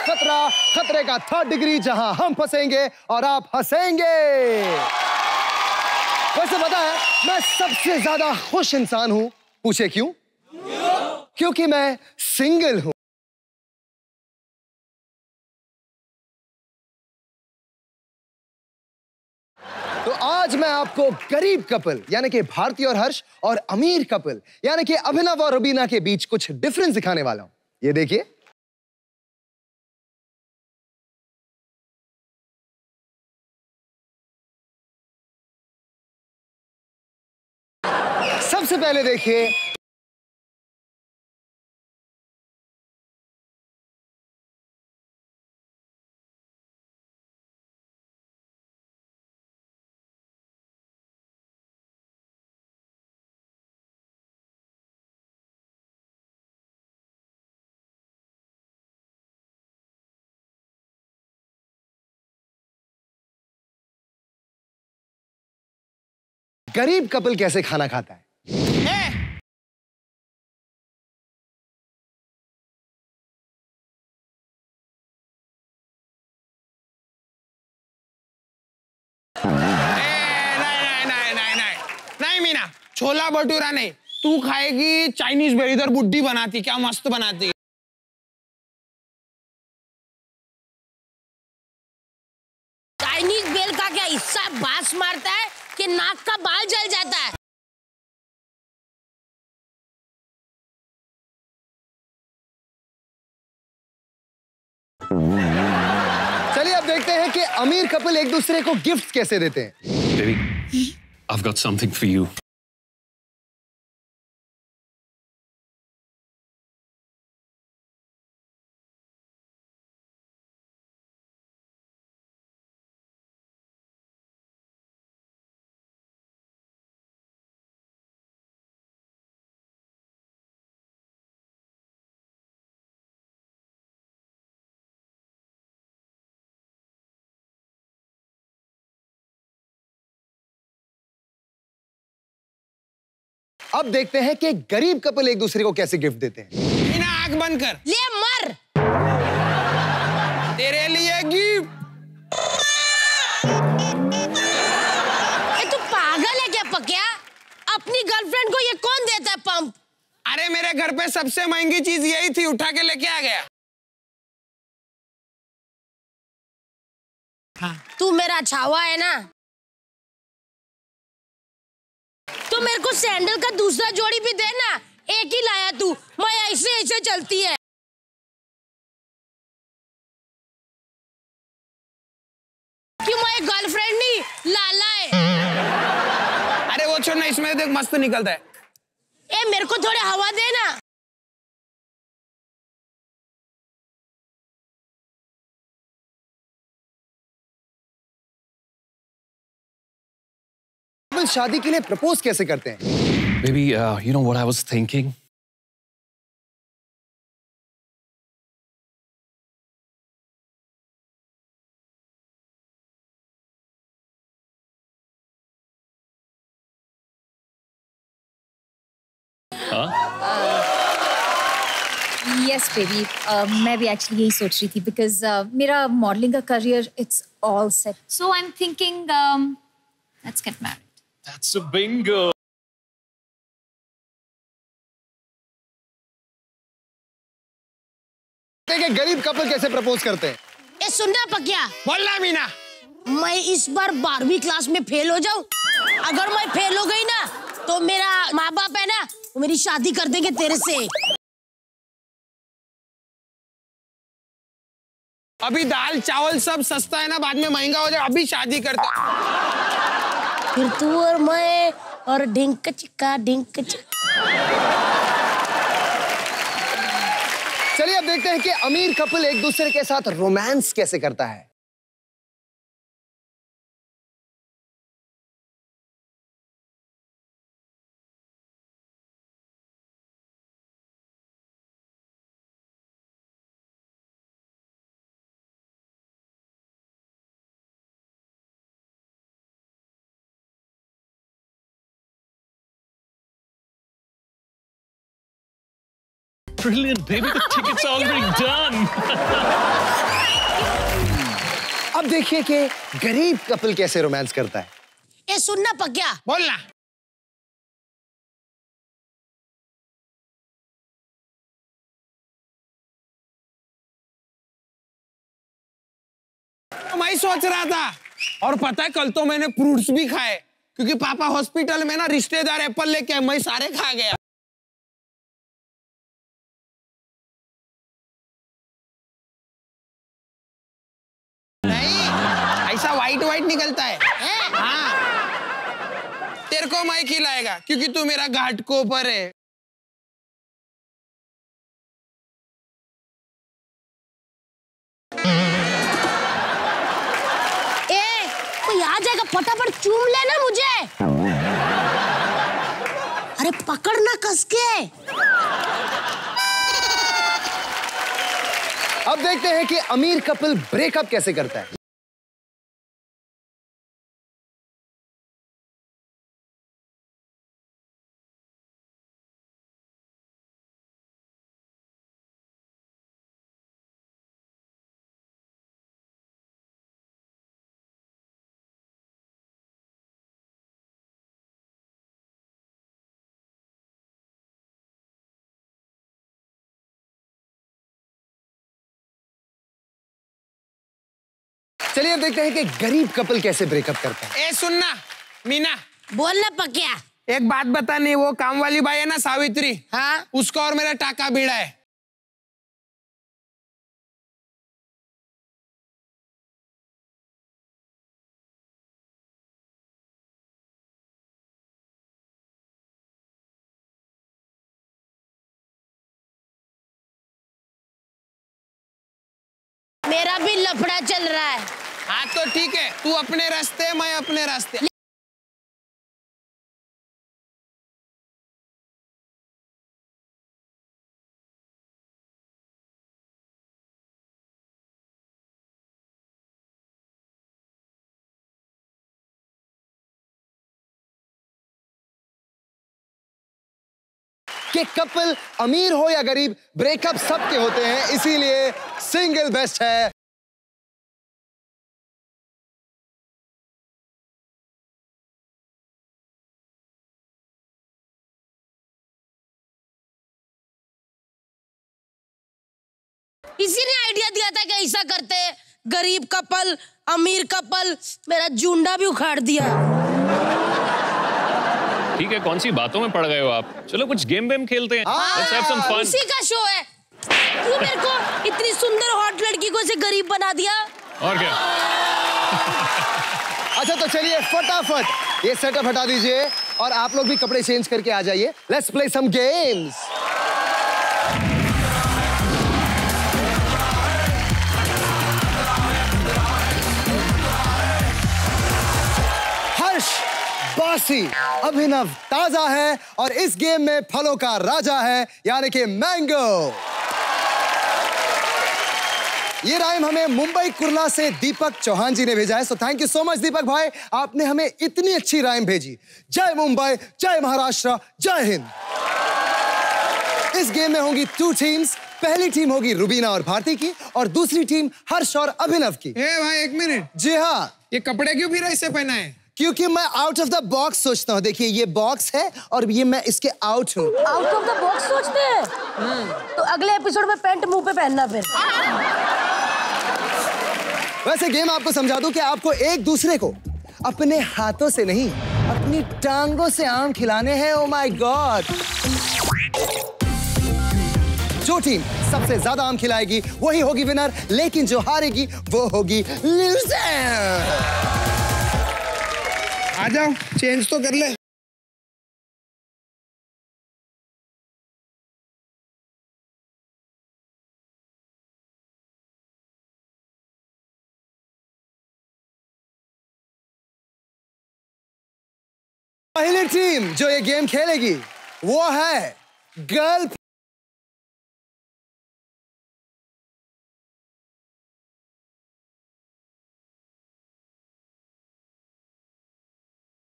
खतरा, खतरे का 3rd डिग्री, जहां हम फंसेंगे और आप हंसेंगे। वैसे पता है, मैं सबसे ज्यादा खुश इंसान हूं। पूछे क्यों? क्योंकि मैं सिंगल हूं। तो आज मैं आपको गरीब कपल यानी कि भारती और हर्ष और अमीर कपल यानी कि अभिनव और रुबीना के बीच कुछ डिफरेंस दिखाने वाला हूं। ये देखिए। सबसे पहले देखिए, गरीब कपल कैसे खाना खाता है। नहीं मीना, छोला भटूरा नहीं, तू खाएगी चाइनीज भेल। इधर बुड्ढी बनाती, क्या मस्त बनाती। चाइनीज भेल का क्या हिस्सा बास मारता है कि नाक का बाल जल जाता है। चलिए अब देखते हैं कि अमीर कपल एक दूसरे को गिफ्ट कैसे देते हैं। Baby, I've got something for you. अब देखते हैं कि गरीब कपल एक दूसरे को कैसे गिफ्ट देते हैं। मीना आंख बंद कर। ले मर। तेरे लिए गिफ्ट। तू पागल है क्या पक्या? अपनी गर्लफ्रेंड को ये कौन देता है पंप? अरे मेरे घर पे सबसे महंगी चीज यही थी, उठा के लेके आ गया। हाँ। तू मेरा छावा है ना, तो मेरे को सैंडल का दूसरा जोड़ी भी देना। एक ही लाया तू, मैं ऐसे ऐसे चलती है। क्यों मैं गर्लफ्रेंड नहीं, लाला है। अरे वो छोड़ ना, इसमें देख मस्त निकलता है। ए मेरे को थोड़ी हवा देना। शादी के लिए प्रपोज कैसे करते हैं? Baby, you know what I was thinking? Yes baby, मैं भी एक्चुअली यही सोच रही थी बिकॉज मेरा मॉडलिंग का career it's all set, so I am thinking let's get married. That's a bingo. देखिए गरीब कपल कैसे प्रपोज करते हैं। ए सुनना पक्या, बोलना मीना। मैं इस बार 12वीं क्लास में फेल हो जाऊं। अगर मैं फेल हो गई ना, तो मेरा माँ बाप है ना, वो मेरी शादी कर देंगे तेरे से। अभी दाल चावल सब सस्ता है ना, बाद में महंगा हो जाए। अभी शादी करता। फिर तू और मैं और ढिंक चिक्का ढिंक चिक्का। चलिए अब देखते हैं कि अमीर कपल एक दूसरे के साथ रोमांस कैसे करता है। brilliant, baby. The ticket's already done. अब देखिए कि गरीब कपल कैसे रोमांस करता है। ए सुनना पक्या, बोलना। मैं सोच रहा था, और पता है कल तो मैंने फ्रूट्स भी खाए, क्योंकि पापा हॉस्पिटल में ना रिश्तेदार एप्पल लेके आए, मैं सारे खा गया। नहीं, ऐसा वाइट वाइट निकलता है। हाँ, तेरे को मैं खिलाएगा, क्योंकि तू मेरा घाट को ऊपर है। आ जाएगा, फटाफट चूम लेना मुझे। अरे पकड़ना कस के। अब देखते हैं कि अमीर कपल ब्रेकअप कैसे करता है। चलिए अब देखते हैं कि गरीब कपल कैसे ब्रेकअप करता है। ए सुनना मीना, बोलना पक्या। एक बात बतानी, वो काम वाली बाई है ना सावित्री, हाँ, उसका और मेरा टाका भिड़ा है। मेरा भी लफड़ा चल रहा है। हाँ तो ठीक है, तू अपने रास्ते, मैं अपने रास्ते। कि कपल अमीर हो या गरीब, ब्रेकअप सबके होते हैं, इसीलिए सिंगल बेस्ट है। इसी ने आइडिया दिया था कि ऐसा करते हैं, गरीब कपल अमीर कपल। मेरा जूंडा भी उखाड़ दिया। ठीक है, कौन सी बातों में पड़ गए हो आप? चलो कुछ गेम वेम खेलते हैं। Let's have some fun. उसी का शो है। तू मेरे को इतनी सुंदर हॉट लड़की को ऐसे गरीब बना दिया। और क्या? अच्छा तो चलिए फटाफट ये सेटअप हटा दीजिए और आप लोग भी कपड़े चेंज करके आ जाइए। Let's play some games. Harsh बासी, अभिनव ताजा है और इस गेम में फलों का राजा है, यानी कि मैंगो। ये राइम हमें मुंबई कुर्ला से दीपक चौहान जी ने भेजा है। So thank you so much Deepak भाई, आपने हमें इतनी अच्छी राइम भेजी। जय मुंबई, जय महाराष्ट्र, जय हिंद। इस गेम में होंगी 2 टीम्स। पहली टीम होगी रुबीना और भारती की और दूसरी टीम हर्ष और अभिनव की। भाई एक मिनट। जी हाँ, ये कपड़े क्यों फिर ऐसे पहना है? क्योंकि मैं आउट ऑफ द बॉक्स सोचता हूँ। देखिए ये बॉक्स है और ये मैं इसके आउट हूँ। आउट ऑफ द बॉक्स सोचते हैं? तो अगले एपिसोड में पैंट मुंह पे पहनना फिर। वैसे गेम आपको समझा दूं कि आपको एक दूसरे को अपने हाथों से नहीं, अपनी टांगों से आम खिलाने हैं। Oh my God. जो टीम सबसे ज्यादा आम खिलाएगी वही होगी विनर, लेकिन जो हारेगी वो होगी लूजर। आ जाओ, चेंज तो कर ले। पहली टीम जो ये गेम खेलेगी वो है गर्ल।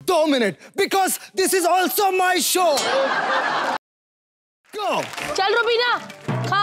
दो minute, because this is also my show. Go. चल रुबीना, खा।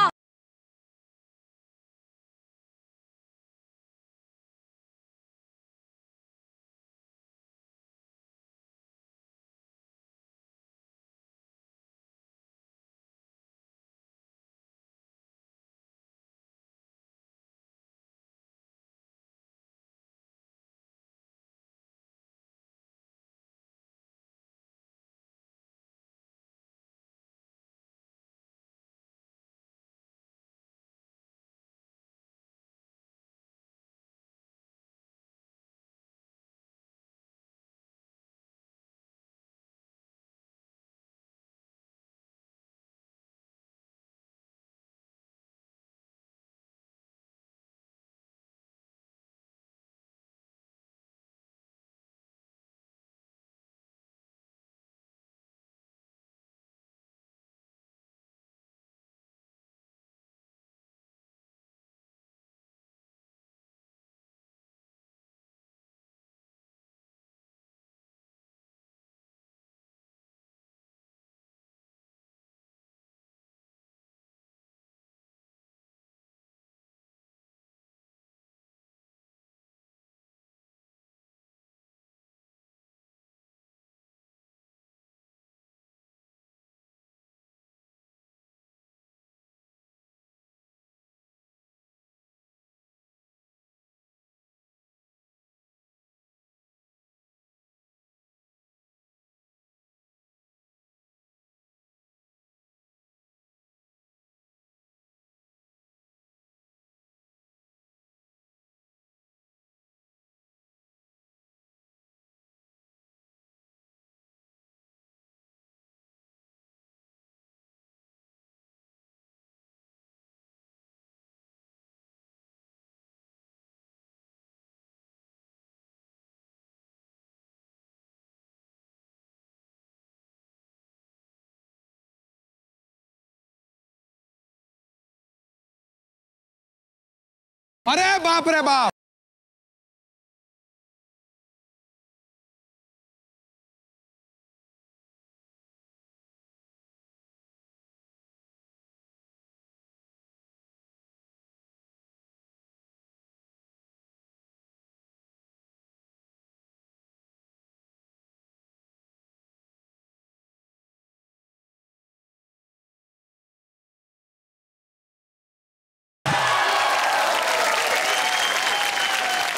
अरे बाप रे बाप।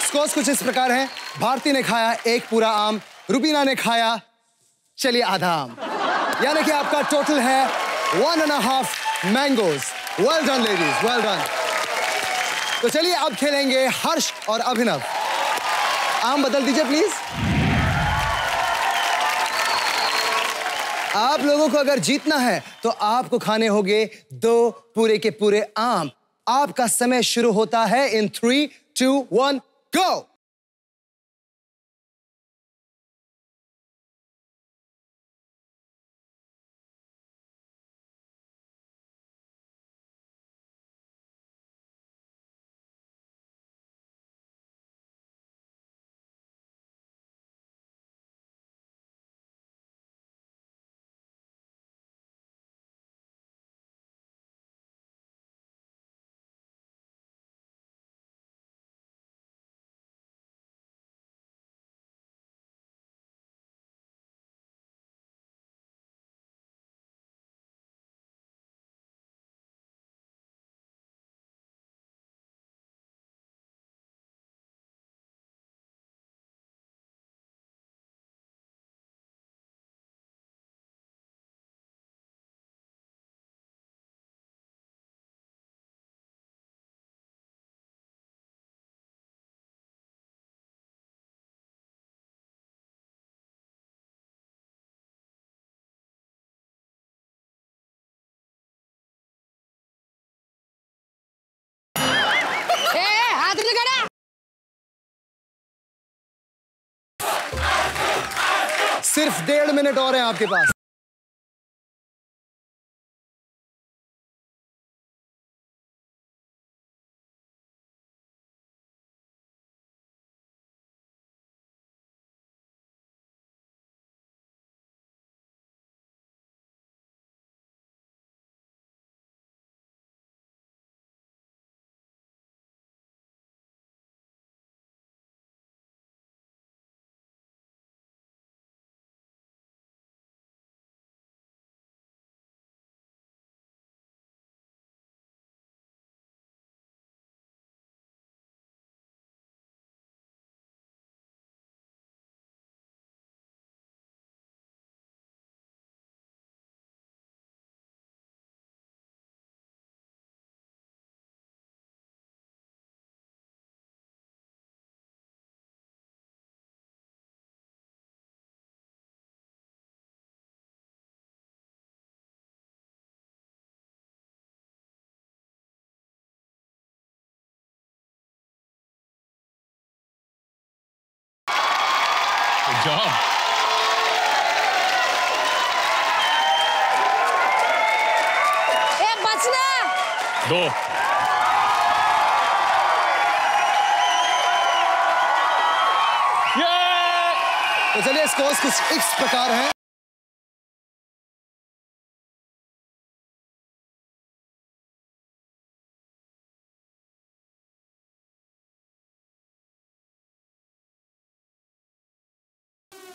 स्कोर्स कुछ इस प्रकार हैं। भारती ने खाया एक पूरा आम, रुबीना ने खाया चलिए आधा आम, यानी कि आपका टोटल है 1.5 mangoes. Well done ladies, well done. तो चलिए अब खेलेंगे हर्ष और अभिनव। आम बदल दीजिए प्लीज। आप लोगों को अगर जीतना है तो आपको खाने होंगे 2 पूरे के पूरे आम। आपका समय शुरू होता है इन 3, 2, 1, गो। सिर्फ 1.5 मिनट और है आपके पास। जॉब। ए बचना। 2। तो चलिए स्कोर्स कुछ इस प्रकार हैं।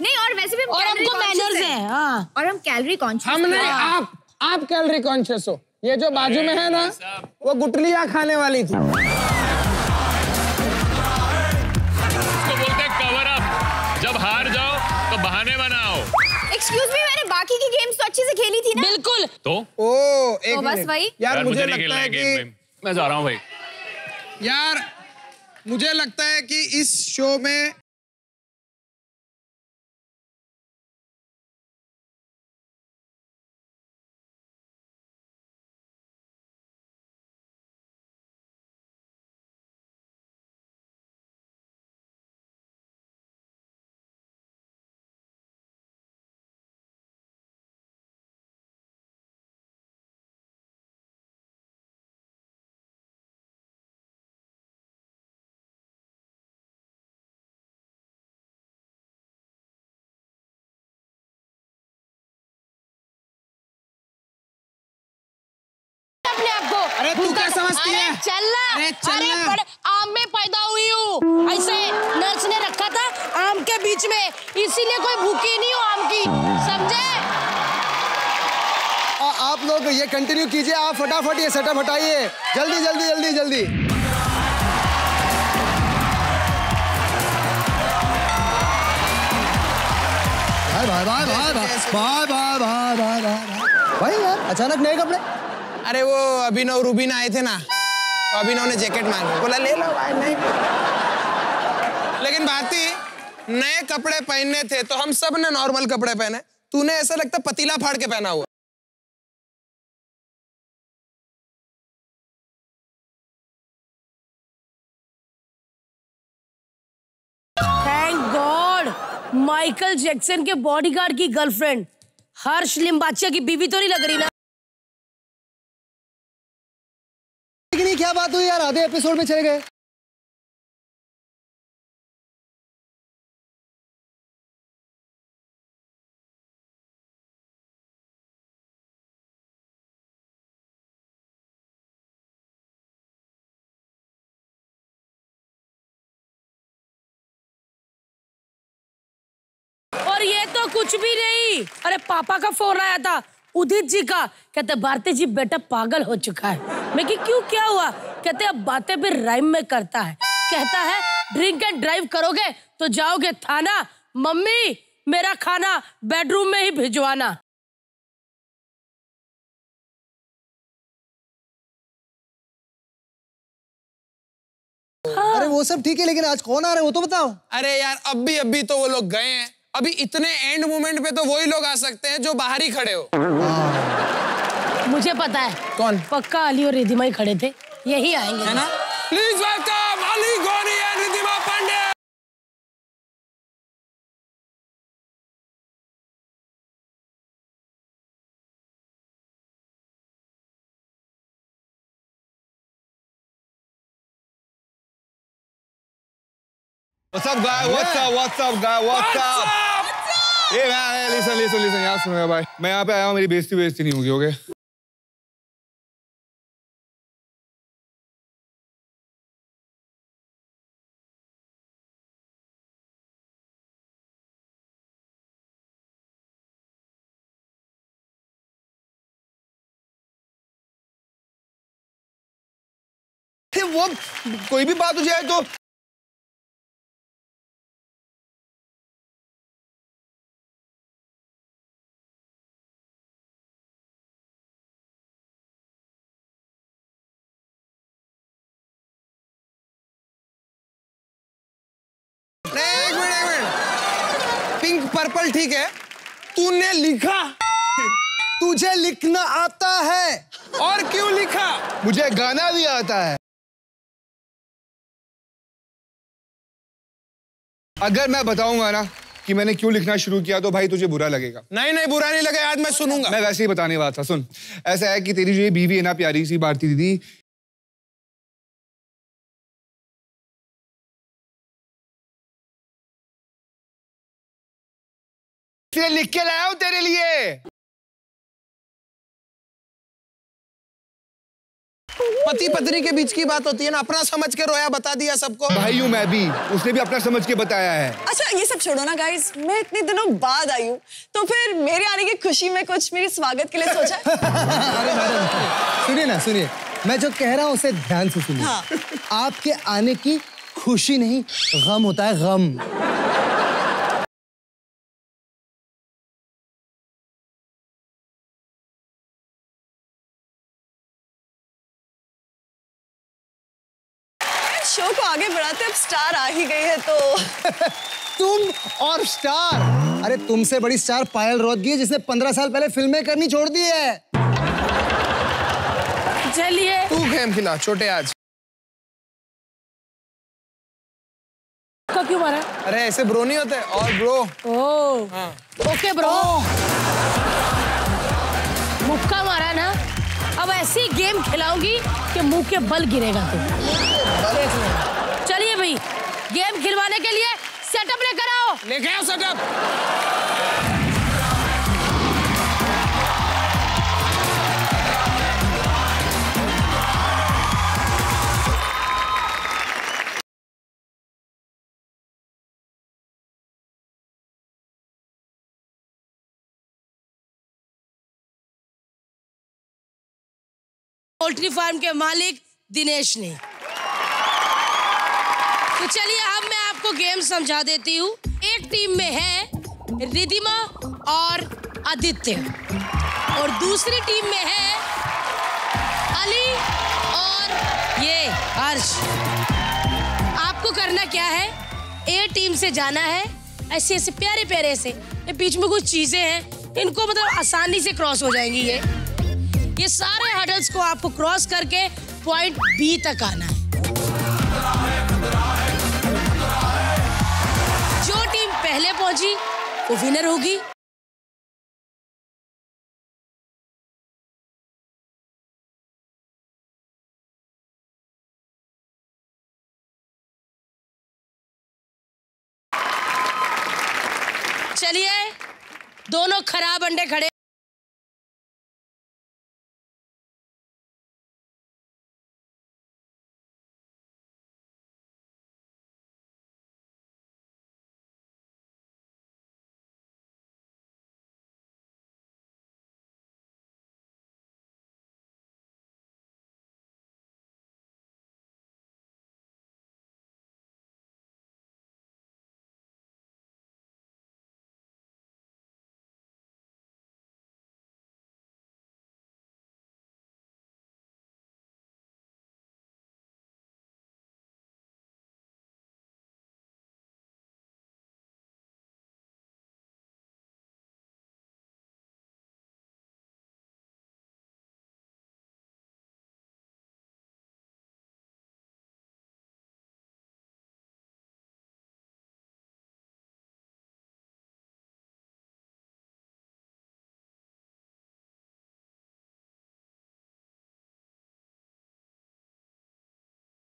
नहीं, और वैसे भी और हमको मैनर्स है। हाँ। और हम कैलोरी कॉन्शियस। हम नहीं, आप कैलोरी कॉन्शियस हो। ये जो बाजू में है ना, वो गुटलियां खाने वाली थी। इसको बोलते हैं कवर अप। जब हार जाओ तो बहाने बनाओ। एक्सक्यूज मी, मैंने बाकी की गेम्स तो अच्छे से खेली थी ना। बिल्कुल। तो एक तो बस मिनट। वही। यार मुझे नहीं लगता खेलना है है गेम कि में। मैं जा रहा हूँ भाई। यार मुझे लगता है कि इस शो में अपने आप को। अरे तू क्या समझती है? चलना। अरे चलना। बड़े आम में पैदा हुई हूँ। ऐसे नर्स ने रखा था आम के बीच में, इसीलिए कोई भूखी नहीं हो आम की, समझे? आप लोग ये कंटिन्यू कीजिए। आप फटाफट ये सेटअप हटाइए। जल्दी जल्दी जल्दी जल्दी। भाई भाई भाई भाई भाई भाई भाई भाई भाई भाई यार अचानक नए कपड़े। अरे वो अभिनव रूबीना आए थे ना, तो अभिनव ने जैकेट मांगी, बोला ले लो भाई। नहीं, लेकिन भारती नए कपड़े पहनने थे तो हम सब ने नॉर्मल कपड़े पहने, तूने ऐसा लगता पतीला फाड़ के पहना हुआ। थैंक गॉड, माइकल जैक्सन के बॉडीगार्ड की गर्लफ्रेंड हर्ष लिम्बाचिया की बीवी तो नहीं लग रही ना? लेकिन क्या बात हुई यार, आधे एपिसोड में चले गए। और ये तो कुछ भी नहीं। अरे पापा का फोन आया था, उदित जी का। कहते भारती जी बेटा पागल हो चुका है। मैं कि क्यों, क्या हुआ? कहते अब बातें भी राइम में करता है। कहता है ड्रिंक एंड ड्राइव करोगे तो जाओगे थाना, मम्मी मेरा खाना बेडरूम में ही भिजवाना। अरे वो सब ठीक है, लेकिन आज कौन आ रहा है वो तो बताओ। अरे यार अभी तो वो लोग गए हैं। अभी इतने एंड मोमेंट पे तो वही लोग आ सकते हैं जो बाहर ही खड़े हो। मुझे पता है कौन? पक्का अली और रिधिमा ही खड़े थे, यही आएंगे है ना? Please welcome Ali Goni and Ridhima Pandey. What's up, guy? What's up? What's up, guy? What's up? Hey, man, listen, यार सुनो भाई, मैं यहाँ पे आया हूँ, मेरी बेइज्जती नहीं होगी, ओके? वो कोई भी बात हो जाए तो एक मिनट। पिंक पर्पल ठीक है, तूने लिखा? तुझे लिखना आता है? और क्यों लिखा? मुझे गाना भी आता है। अगर मैं बताऊंगा ना कि मैंने क्यों लिखना शुरू किया तो भाई तुझे बुरा लगेगा। नहीं नहीं, बुरा नहीं लगेगा, आज मैं सुनूंगा। मैं वैसे ही बताने वाला था, सुन। ऐसा है कि तेरी जो ये बीवी है ना, प्यारी सी भारती दीदी, इसलिए लिख के लाया हूं तेरे लिए। पति पत्नी के बीच की बात होती है ना, अपना समझ के रोया, बता दिया सबको। भाई हूं मैं भी, उसने भी अपना समझ के बताया है। अच्छा ये सब छोड़ो ना गाइस, मैं इतने दिनों बाद आई हूँ, तो फिर मेरे आने की खुशी में कुछ मेरे स्वागत के लिए सोचा है? अरे मैडम सुनिए ना, सुनिए, मैं जो कह रहा हूँ उसे ध्यान से सुनिए। हाँ। आपके आने की खुशी नहीं, गम होता है, गम। शो को आगे बढ़ाते अब स्टार आ ही गई है तो तुम और स्टार, अरे तुमसे बड़ी स्टार पायल रोहतगी है, जिसने 15 साल पहले फिल्में करनी छोड़ दी है। चलिए तू गेम खिला छोटे आज। का क्यों मारा? अरे ऐसे ब्रो नहीं होते। और ब्रो। Okay bro. मुक्का मारा ना, अब ऐसी गेम खिलाऊंगी कि मुंह के बल गिरेगा तू। देख ले। चलिए भाई, गेम खिलवाने के लिए सेटअप लेकर आओ। लेके आओ सेटअप। पोल्ट्री फार्म के मालिक दिनेश ने। तो चलिए अब मैं आपको गेम समझा देती हूँ। एक टीम में है रिधिमा और आदित्य और दूसरी टीम में है अली और ये हर्ष। आपको करना क्या है, ए टीम से जाना है, ऐसे ऐसे प्यारे प्यारे से, ये बीच में कुछ चीजें हैं, इनको मतलब आसानी से क्रॉस हो जाएंगी। ये सारे हर्डल्स को आपको क्रॉस करके पॉइंट बी तक आना है। जो टीम पहले पहुंची वो विनर होगी। चलिए दोनों खराब अंडे खड़े।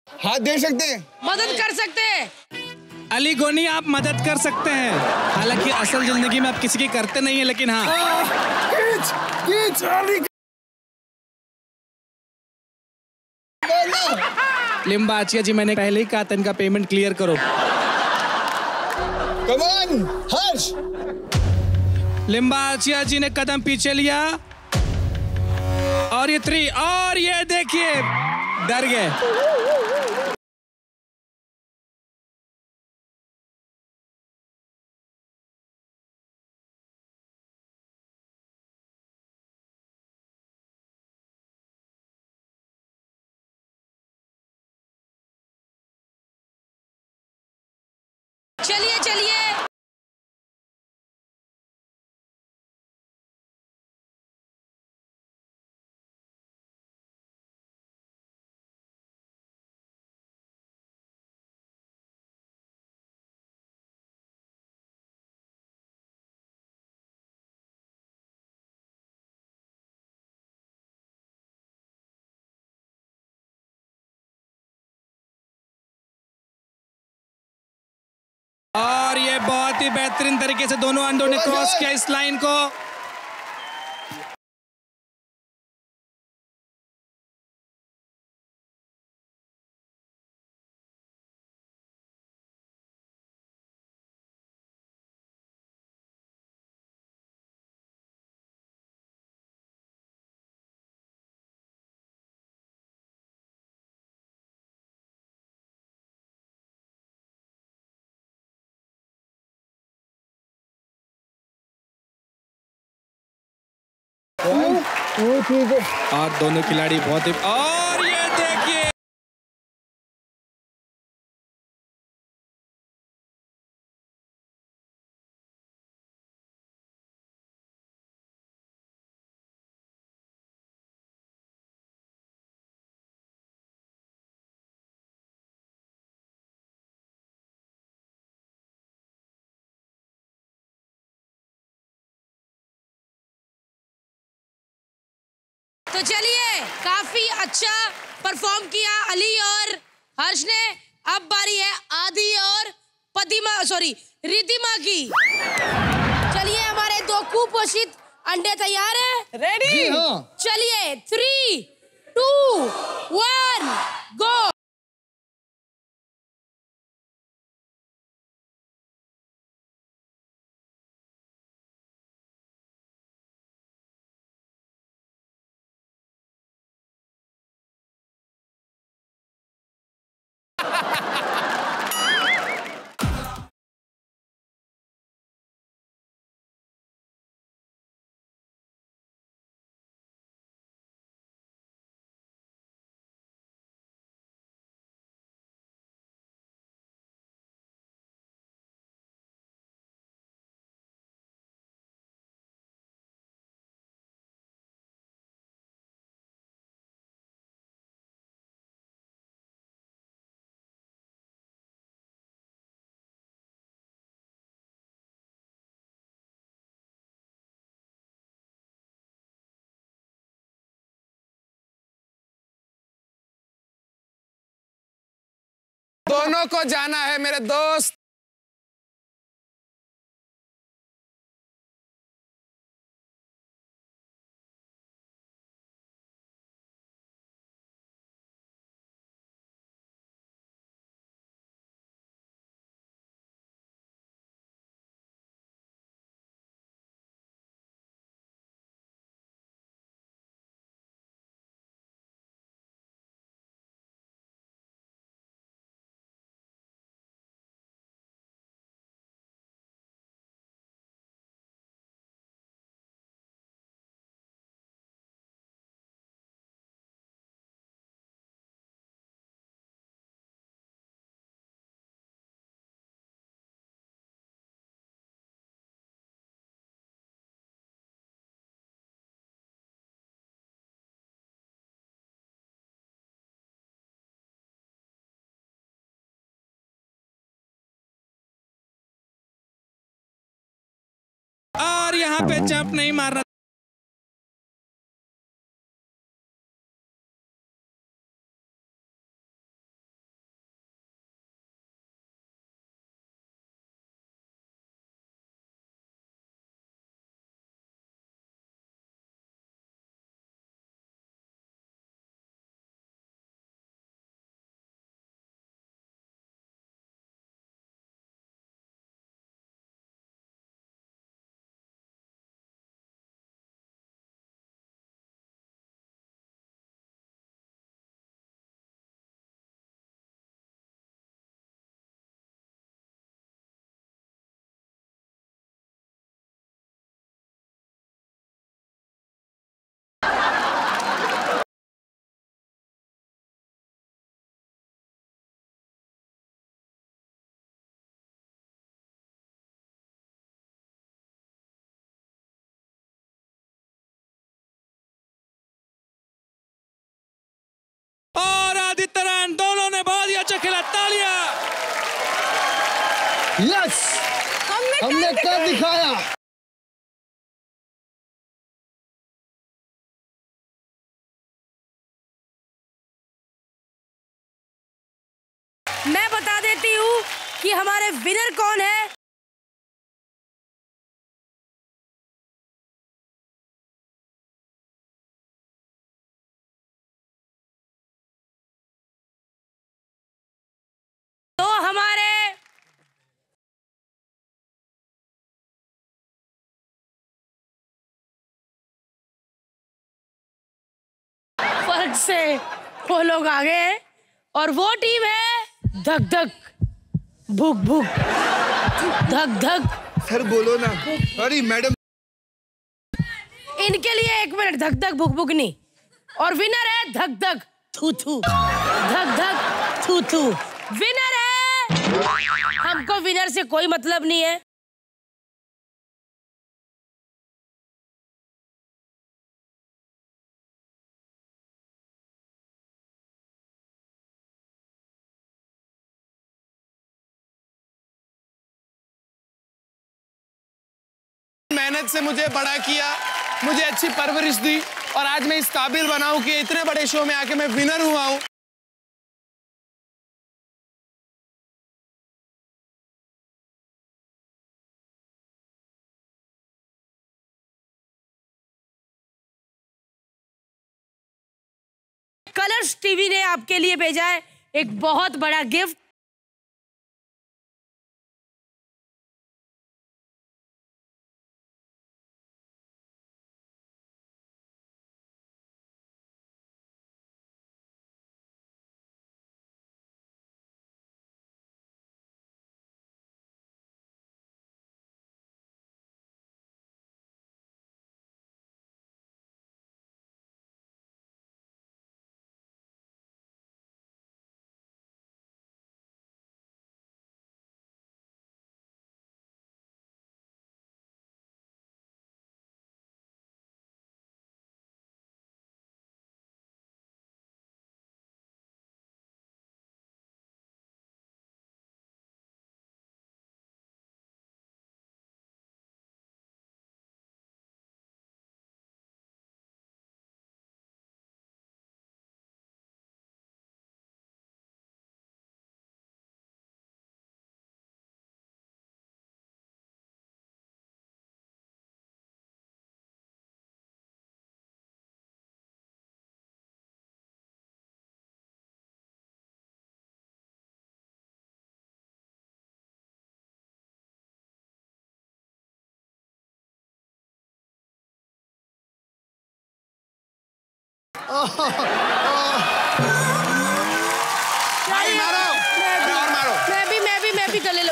हाथ दे सकते हैं, मदद कर सकते हैं। अली गोनी आप मदद कर सकते हैं, हालांकि असल जिंदगी में आप किसी की करते नहीं है, लेकिन हाँ लिम्बा आचिया जी, मैंने पहले ही कहा था इनका पेमेंट क्लियर करो। कम ऑन हर्ष। लिम्बा आचिया जी ने कदम पीछे लिया और ये 3 और ये देखिए डर गए। चलिए चलिए ये बहुत ही बेहतरीन तरीके से दोनों अंडों ने क्रॉस किया इस लाइन को। और दोनों खिलाड़ी बहुत ही, और ये देखिए तो चलिए, काफी अच्छा परफॉर्म किया अली और हर्ष ने। अब बारी है आदि और रिद्धिमा की। चलिए, हमारे दो कुपोषित अंडे तैयार हैं? रेडी? चलिए, 3, 2, 1, गो। दोनों को जाना है मेरे दोस्त। और यहाँ पे जंप नहीं मारना। और आदित्य नारायण दोनों ने बहुत ही अच्छा खेला, तालियां। यस, हमने कर दिखाया। मैं बता देती हूँ कि हमारे विनर कौन है। झट से वो लोग आ गए हैं और वो टीम है धक धक भुक भुक धक धक। सर बोलो ना। अरे मैडम, इनके लिए 1 मिनट, धक धक भुक भुक नहीं। और विनर है धक धक थू थू, धक धक थू थू। विनर है। हमको विनर से कोई मतलब नहीं है। मेहनत से मुझे बड़ा किया, मुझे अच्छी परवरिश दी और आज मैं इस काबिल बनाऊं कि इतने बड़े शो में आके मैं विनर हुआ हूं। कलर्स टीवी ने आपके लिए भेजा है एक बहुत बड़ा गिफ्ट। भाई मारो, अरे और मारो। मैं भी गले